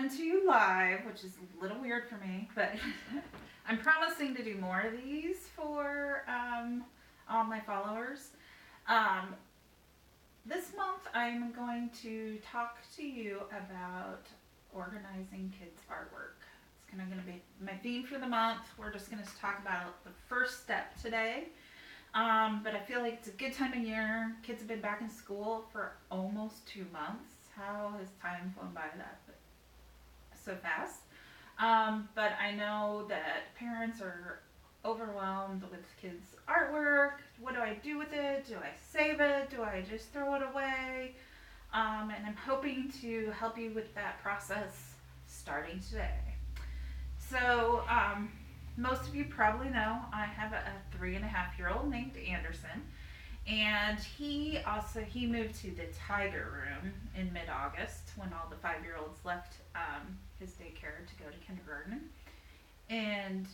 coming to you live, which is a little weird for me, but I'm promising to do more of these for all my followers. This month I'm going to talk to you about organizing kids' artwork. It's going to be my theme for the month. We're just going to talk about the first step today. But I feel like it's a good time of year. Kids have been back in school for almost 2 months. How has time flown by that so fast? But I know that parents are overwhelmed with kids' artwork. What do I do with it? Do I save it? Do I just throw it away? And I'm hoping to help you with that process starting today. So, most of you probably know I have a 3.5-year-old named Anderson, and he moved to the Tiger Room in mid-August when all the 5-year-olds left his daycare to go to kindergarten. And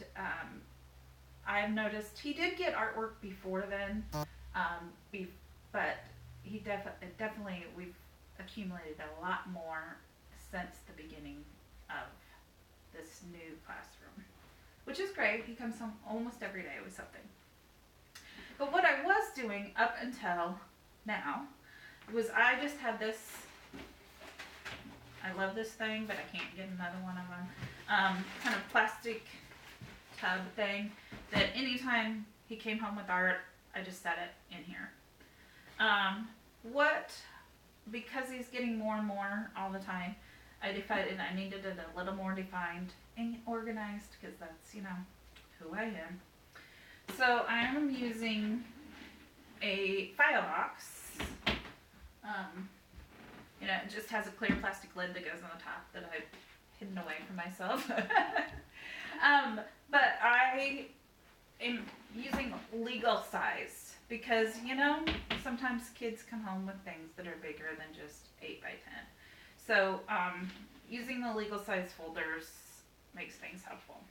I've noticed he did get artwork before then, but he definitely we've accumulated a lot more since the beginning of this new classroom, which is great. He comes home almost every day with something. But what I was doing up until now was I just had this, I love this thing, but I can't get another one of them, kind of plastic tub thing that anytime he came home with art, I just set it in here. Because he's getting more and more all the time, I decided I needed it a little more defined and organized because that's, who I am. So I'm using a file box. It just has a clear plastic lid that goes on the top that I've hidden away from myself. But I am using legal size because, sometimes kids come home with things that are bigger than just 8 by 10. So using the legal size folders makes things helpful.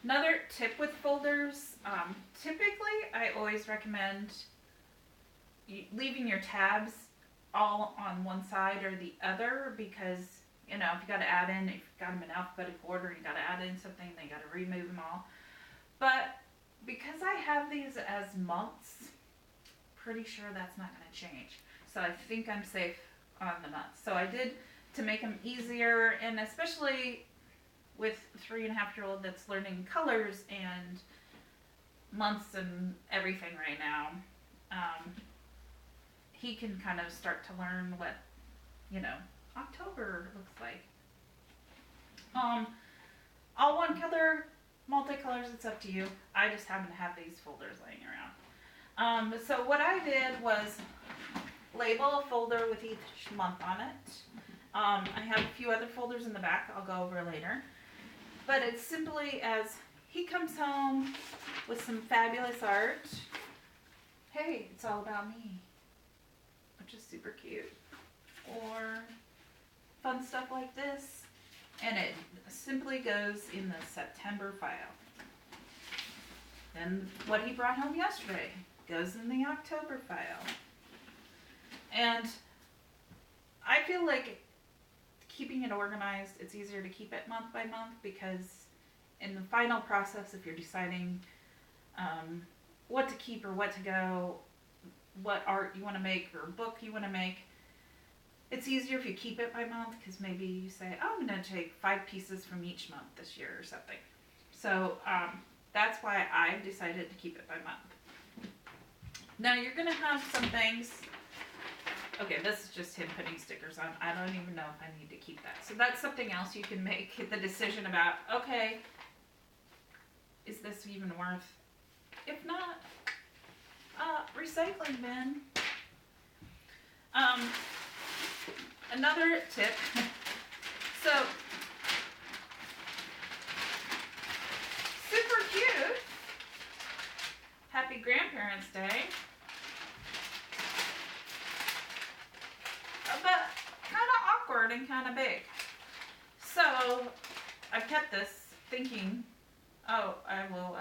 Another tip with folders, typically I always recommend leaving your tabs all on one side or the other because, if you got to add in, if you've got them in alphabetical order, you got to add in something, then you got to remove them all. But because I have these as months, pretty sure that's not going to change. So I think I'm safe on the months. So I did, to make them easier, and especially with a 3.5-year-old that's learning colors and months and everything right now, he can kind of start to learn what, October looks like. All one color, multicolors, it's up to you. I just happen to have these folders laying around. So what I did was label a folder with each month on it. I have a few other folders in the back I'll go over later. But it's simply as he comes home with some fabulous art. Hey, it's all about me, which is super cute. Or fun stuff like this. And it simply goes in the September file. Then what he brought home yesterday goes in the October file. And I feel like keeping it organized, it's easier to keep it month by month because in the final process, if you're deciding what to keep or what to go, what art you want to make or book you want to make, it's easier if you keep it by month because maybe you say, oh, I'm going to take 5 pieces from each month this year or something. So that's why I've decided to keep it by month. Now you're going to have some things. Okay, this is just him putting stickers on. I don't even know if I need to keep that. So that's something else you can make the decision about. Okay, is this even worth? If not, recycling bin. Another tip. So, super cute. Happy Grandparents' Day. But kind of awkward and kind of big. So I kept this thinking, oh, I will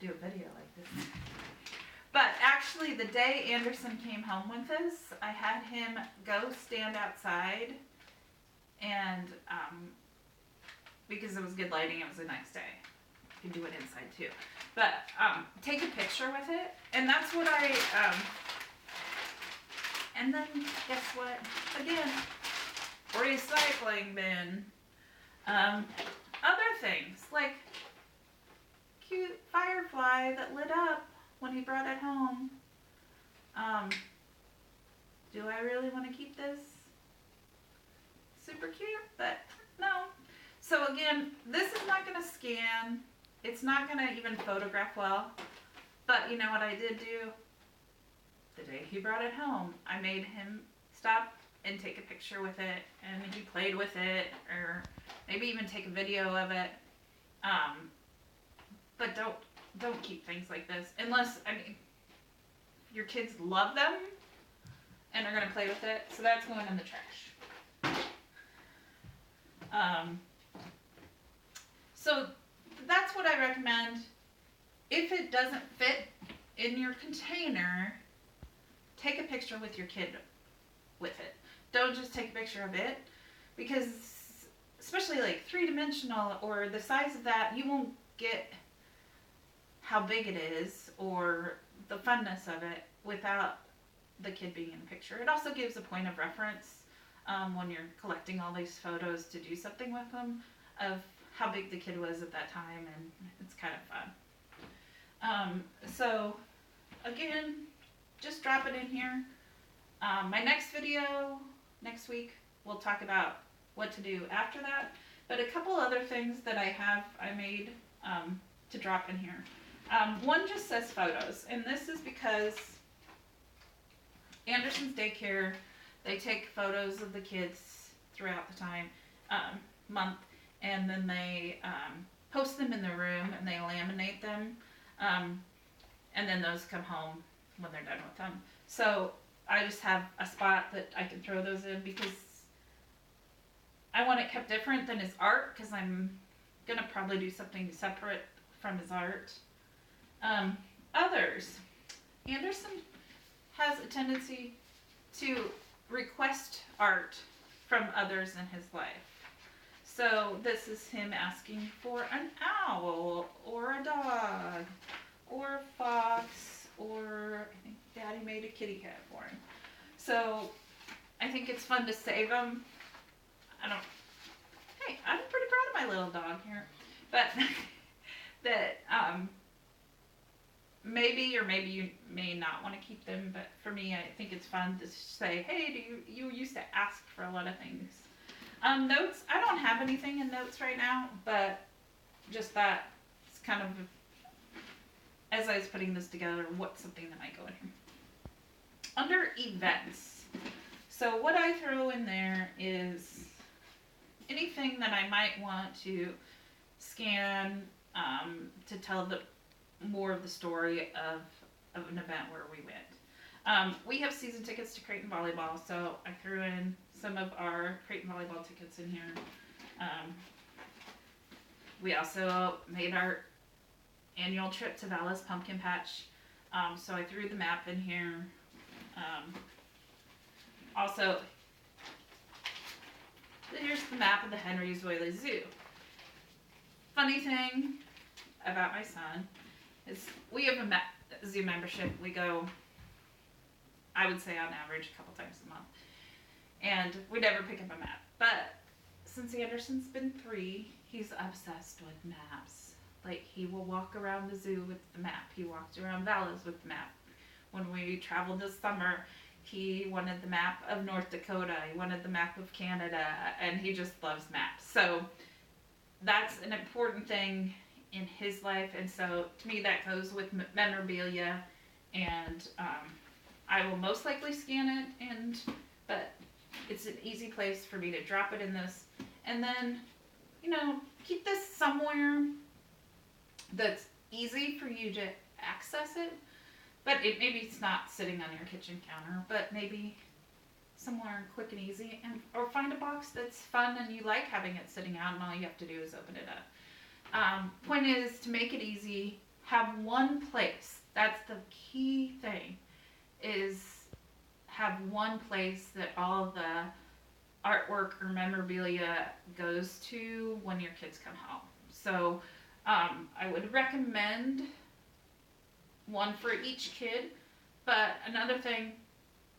do a video like this. But actually the day Anderson came home with this, I had him go stand outside and because it was good lighting, it was a nice day. You can do it inside too. But take a picture with it, and that's what and then guess what? Again, recycling bin. Other things, like cute firefly that lit up when he brought it home. Do I really want to keep this? Super cute, but no. So again, this is not going to scan. It's not going to even photograph well. But you know what I did do? The day he brought it home, I made him stop and take a picture with it, and he played with it, or maybe even take a video of it. But don't keep things like this unless, I mean, your kids love them and are going to play with it. So that's going in the trash. So that's what I recommend. If it doesn't fit in your container, take a picture with your kid with it. Don't just take a picture of it, because especially like 3-dimensional or the size of that, you won't get how big it is or the funness of it without the kid being in the picture. It also gives a point of reference when you're collecting all these photos to do something with them of how big the kid was at that time, and it's kind of fun. So again, just drop it in here. My next video next week, we'll talk about what to do after that, but a couple other things that I made to drop in here. One just says photos, and this is because Anderson's daycare, they take photos of the kids throughout the month, and then they post them in their room and they laminate them, and then those come home when they're done with them. So I just have a spot that I can throw those in because I want it kept different than his art, because I'm gonna probably do something separate from his art. Others, Anderson has a tendency to request art from others in his life. So this is him asking for an owl, or a dog, or a fox, or I think Daddy made a kitty cat for him. So I think it's fun to save them. Hey, I'm pretty proud of my little dog here. But that maybe you may not want to keep them, but for me, I think it's fun to say, hey, you used to ask for a lot of things. Notes, I don't have anything in notes right now, but just that it's kind of, as I was putting this together, what's something that might go in here. Under events, so what I throw in there is anything that I might want to scan to tell more of the story of an event where we went. We have season tickets to Creighton Volleyball, so I threw in some of our Creighton Volleyball tickets in here. We also made our annual trip to Vallis Pumpkin Patch, so I threw the map in here. Also, here's the map of the Henry's Whaley Zoo. Funny thing about my son is we have a zoo membership. We go, I would say on average, a couple times a month. And we never pick up a map. But since Anderson's been 3, he's obsessed with maps. Like, he will walk around the zoo with the map. He walked around Vallis with the map. When we traveled this summer, he wanted the map of North Dakota. He wanted the map of Canada. And he just loves maps. So that's an important thing in his life. And so to me, that goes with memorabilia. And I will most likely scan it. But it's an easy place for me to drop it in this. And then, keep this somewhere that's easy for you to access it. But maybe it's not sitting on your kitchen counter, but maybe somewhere quick and easy. Or find a box that's fun and you like having it sitting out, and all you have to do is open it up. Point is to make it easy, have one place. That's the key thing, is have one place that all the artwork or memorabilia goes to when your kids come home. So I would recommend one for each kid. But another thing,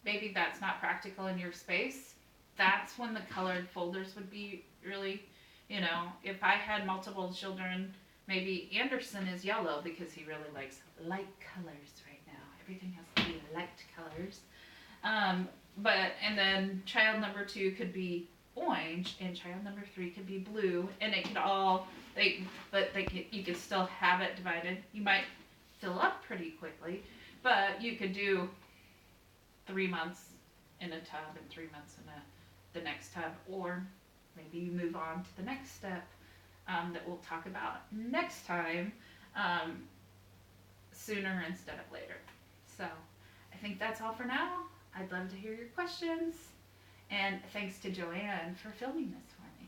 maybe that's not practical in your space. That's when the colored folders would be really, if I had multiple children, maybe Anderson is yellow because he really likes light colors right now. Everything has to be light colors. And then child number 2 could be orange, and child number 3 could be blue, and it could all you could still have it divided. You might fill up pretty quickly, but you could do 3 months in a tub and 3 months in the next tub, or maybe you move on to the next step that we'll talk about next time, sooner instead of later. So I think that's all for now. I'd love to hear your questions, and thanks to Joanne for filming this for me.